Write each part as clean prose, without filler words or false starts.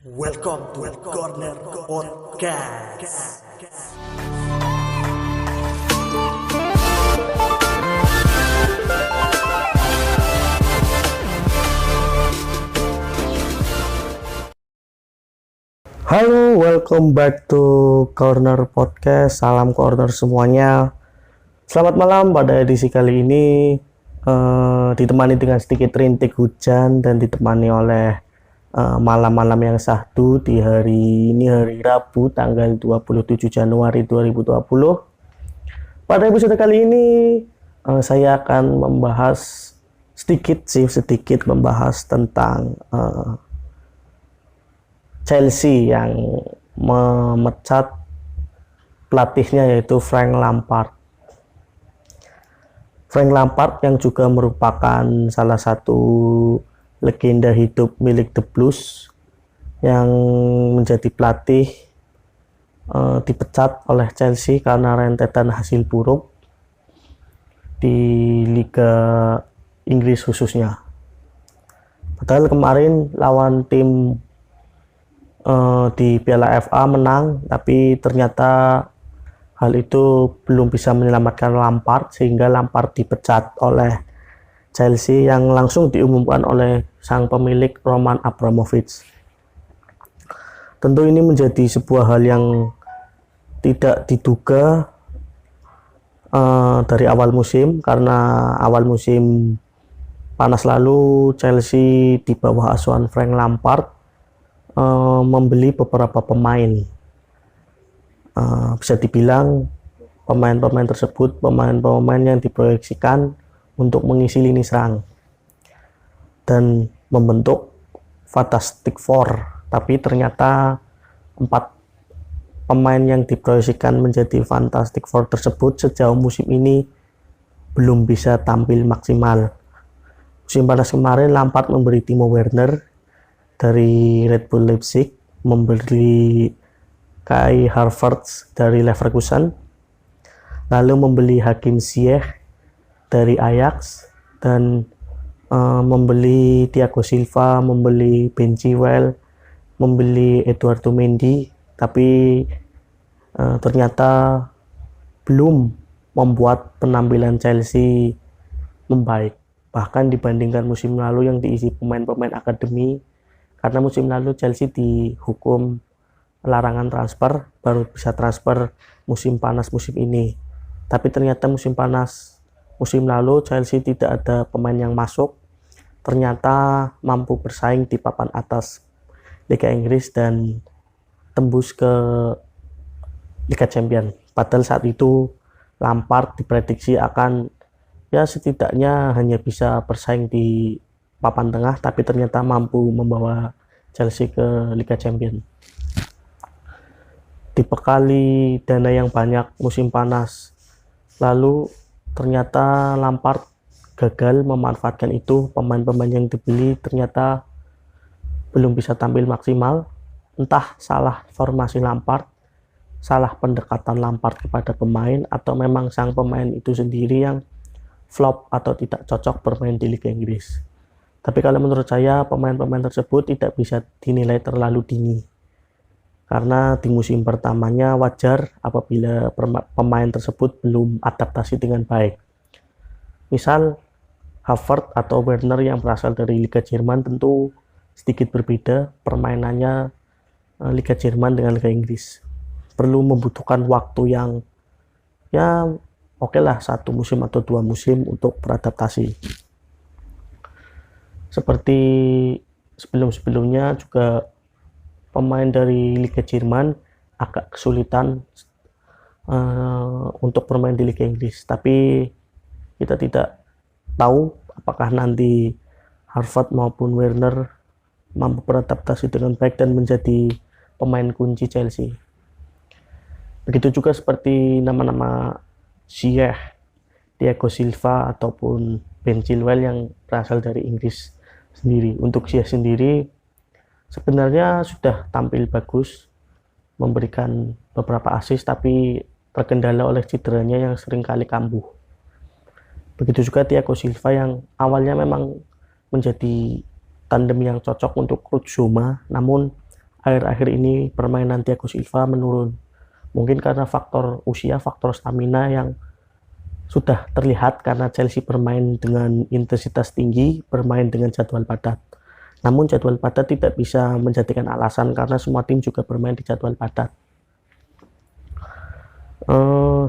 Welcome to Corner Podcast. Halo, welcome back to Corner Podcast. Salam corner semuanya. Selamat malam. Pada edisi kali ini ditemani dengan sedikit rintik hujan dan ditemani oleh malam-malam yang syahdu di hari Rabu tanggal 27 Januari 2020. Pada episode kali ini saya akan membahas sedikit membahas tentang Chelsea yang memecat pelatihnya yaitu Frank Lampard. Frank Lampard yang juga merupakan salah satu legenda hidup milik The Blues yang menjadi pelatih dipecat oleh Chelsea karena rentetan hasil buruk di Liga Inggris khususnya. Padahal kemarin lawan tim di Piala FA menang, tapi ternyata hal itu belum bisa menyelamatkan Lampard sehingga Lampard dipecat oleh Chelsea yang langsung diumumkan oleh sang pemilik Roman Abramovich. Tentu ini menjadi sebuah hal yang tidak diduga dari awal musim, karena awal musim panas lalu Chelsea di bawah asuhan Frank Lampard membeli beberapa pemain. Bisa dibilang pemain-pemain tersebut pemain-pemain yang diproyeksikan untuk mengisi lini serang dan membentuk Fantastic Four, tapi ternyata 4 pemain yang diproyeksikan menjadi Fantastic Four tersebut sejauh musim ini belum bisa tampil maksimal. Musim panas kemarin Lampard memberi Timo Werner dari Red Bull Leipzig, membeli Kai Havertz dari Leverkusen, lalu membeli Hakim Ziyech dari Ajax, dan membeli Thiago Silva, membeli Ben Chilwell, membeli Eduardo Mendy, tapi ternyata belum membuat penampilan Chelsea membaik, bahkan dibandingkan musim lalu yang diisi pemain-pemain akademi. Karena musim lalu Chelsea dihukum larangan transfer, baru bisa transfer musim panas musim ini. Tapi ternyata musim panas musim lalu Chelsea tidak ada pemain yang masuk, ternyata mampu bersaing di papan atas Liga Inggris dan tembus ke Liga Champions. Padahal saat itu Lampard diprediksi akan setidaknya hanya bisa bersaing di papan tengah, tapi ternyata mampu membawa Chelsea ke Liga Champions. Dibekali dana yang banyak musim panas lalu, ternyata Lampard gagal memanfaatkan itu. Pemain-pemain yang dibeli ternyata belum bisa tampil maksimal. Entah salah formasi Lampard, salah pendekatan Lampard kepada pemain, atau memang sang pemain itu sendiri yang flop atau tidak cocok bermain di Liga Inggris. Tapi kalau menurut saya pemain-pemain tersebut tidak bisa dinilai terlalu dini, karena di musim pertamanya wajar apabila pemain tersebut belum adaptasi dengan baik. Misal Havertz atau Werner yang berasal dari Liga Jerman tentu sedikit berbeda permainannya Liga Jerman dengan Liga Inggris. Perlu membutuhkan waktu yang oke lah, 1 musim atau 2 musim untuk beradaptasi. Seperti sebelum-sebelumnya juga pemain dari Liga Jerman agak kesulitan untuk bermain di Liga Inggris, tapi kita tidak tahu apakah nanti Havertz maupun Werner mampu beradaptasi dengan baik dan menjadi pemain kunci Chelsea. Begitu juga seperti nama-nama Ziyech, Thiago Silva ataupun Ben Chilwell yang berasal dari Inggris sendiri. Untuk Ziyech sendiri sebenarnya sudah tampil bagus, memberikan beberapa assist, tapi terkendala oleh cederanya yang seringkali kambuh. Begitu juga Thiago Silva yang awalnya memang menjadi tandem yang cocok untuk Ruud Zouma, namun akhir-akhir ini permainan Thiago Silva menurun. Mungkin karena faktor usia, faktor stamina yang sudah terlihat karena Chelsea bermain dengan intensitas tinggi, bermain dengan jadwal padat. Namun jadwal padat tidak bisa menjadikan alasan karena semua tim juga bermain di jadwal padat.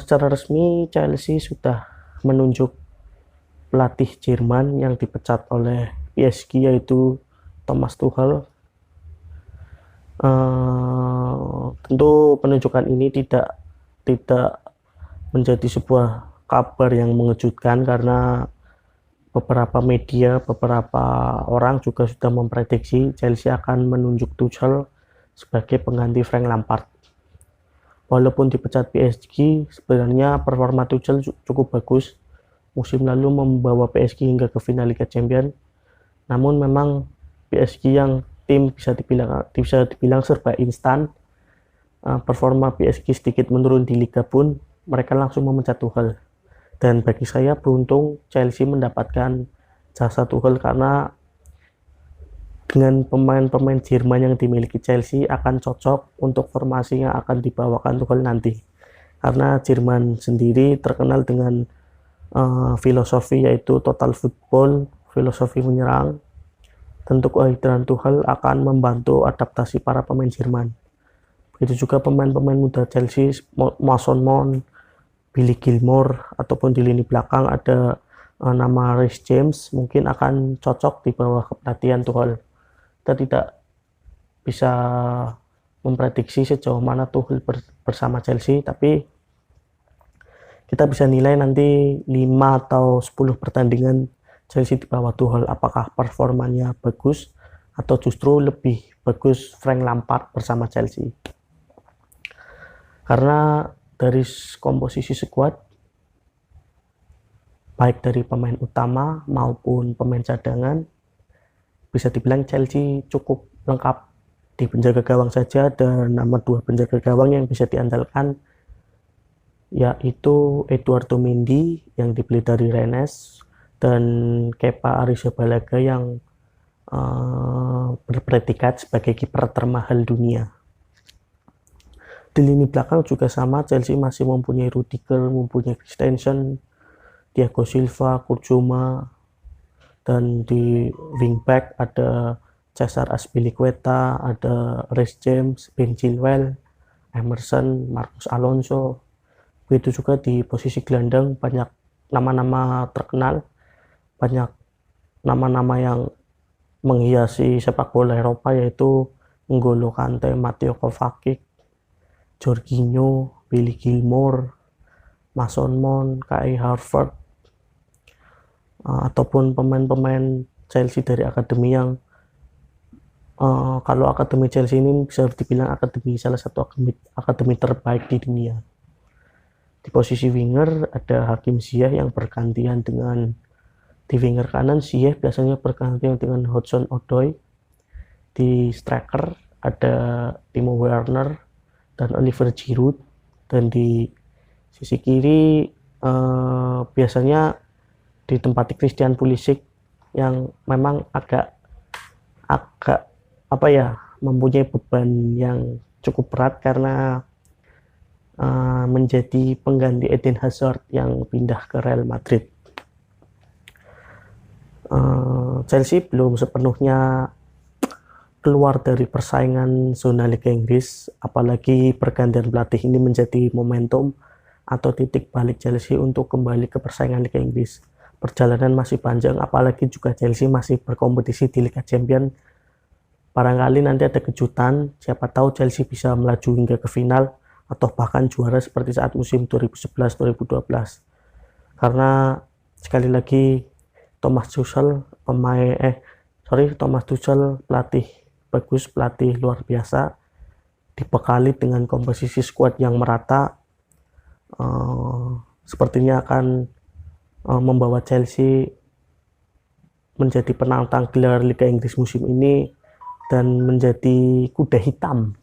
Secara resmi Chelsea sudah menunjuk pelatih Jerman yang dipecat oleh PSG yaitu Thomas Tuchel. Tentu penunjukan ini tidak menjadi sebuah kabar yang mengejutkan karena beberapa media, beberapa orang juga sudah memprediksi Chelsea akan menunjuk Tuchel sebagai pengganti Frank Lampard. Walaupun dipecat PSG, sebenarnya performa Tuchel cukup bagus. Musim lalu membawa PSG hingga ke final Liga Champions. Namun memang PSG yang tim bisa dibilang serba instan. Performa PSG sedikit menurun di Liga pun mereka langsung memecat Tuchel. Dan bagi saya beruntung Chelsea mendapatkan jasa Tuchel karena dengan pemain-pemain Jerman yang dimiliki Chelsea akan cocok untuk formasi yang akan dibawakan Tuchel nanti. Karena Jerman sendiri terkenal dengan filosofi yaitu total football, filosofi menyerang. Tentu kehadiran Tuchel akan membantu adaptasi para pemain Jerman. Begitu juga pemain-pemain muda Chelsea, Mason Mount, Billy Gilmour, ataupun di lini belakang ada nama Reece James, mungkin akan cocok di bawah kepelatihan Tuchel. Kita tidak bisa memprediksi sejauh mana Tuchel bersama Chelsea, tapi kita bisa nilai nanti 5 atau 10 pertandingan Chelsea di bawah Tuchel, apakah performanya bagus atau justru lebih bagus Frank Lampard bersama Chelsea. Karena dari komposisi skuad, baik dari pemain utama maupun pemain cadangan, bisa dibilang Chelsea cukup lengkap. Di penjaga gawang saja ada nama 2 penjaga gawang yang bisa diandalkan, yaitu Eduardo Mendy yang dibeli dari Rennes dan Kepa Arrizabalaga yang berpredikat sebagai kiper termahal dunia. Di lini belakang juga sama, Chelsea masih mempunyai Rudiger, mempunyai Christensen, Thiago Silva, Kurtzuma, dan di wingback ada Cesar Azpilicueta, ada Reece James, Ben Chilwell, Emerson, Marcos Alonso. Begitu juga di posisi gelandang banyak nama-nama terkenal, banyak nama-nama yang menghiasi sepak bola Eropa yaitu N'Golo Kante, Mateo Kovacic, Jorginho, Billy Gilmour, Mason Mount, Kai Havertz, ataupun pemain-pemain Chelsea dari akademi yang kalau akademi Chelsea ini bisa dibilang salah satu akademi terbaik di dunia. Di posisi winger ada Hakim Ziyech yang bergantian dengan di winger kanan. Ziyech biasanya bergantian dengan Hudson-Odoi. Di striker ada Timo Werner dan Oliver Giroud, dan di sisi kiri biasanya ditempati Christian Pulisic yang memang agak mempunyai beban yang cukup berat karena menjadi pengganti Eden Hazard yang pindah ke Real Madrid. Chelsea belum sepenuhnya keluar dari persaingan zona Liga Inggris, apalagi pergantian pelatih ini menjadi momentum atau titik balik Chelsea untuk kembali ke persaingan Liga Inggris. Perjalanan masih panjang, apalagi juga Chelsea masih berkompetisi di Liga Champions. Barangkali nanti ada kejutan, siapa tahu Chelsea bisa melaju hingga ke final atau bahkan juara seperti saat musim 2011-2012. Karena sekali lagi Thomas Tuchel pelatih bagus, pelatih luar biasa, dibekali dengan komposisi skuad yang merata, sepertinya akan membawa Chelsea menjadi penantang gelar Liga Inggris musim ini dan menjadi kuda hitam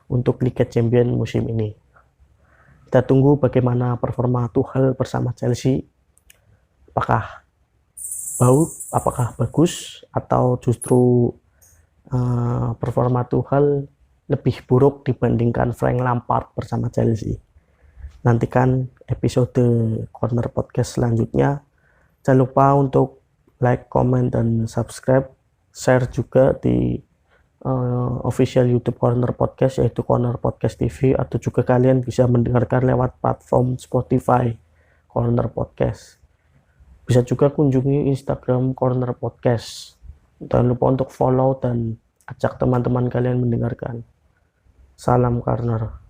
untuk Liga Champions musim ini. Kita tunggu bagaimana performa Tuchel bersama Chelsea. Apakah bagus atau justru performa Tuchel lebih buruk dibandingkan Frank Lampard bersama Chelsea. Nantikan episode Corner Podcast selanjutnya. Jangan lupa untuk like, comment, dan subscribe. Share juga di official YouTube Corner Podcast, yaitu Corner Podcast TV, atau juga kalian bisa mendengarkan lewat platform Spotify Corner Podcast. Bisa juga kunjungi Instagram Corner Podcast. Jangan lupa untuk follow dan ajak teman-teman kalian mendengarkan. Salam Corner.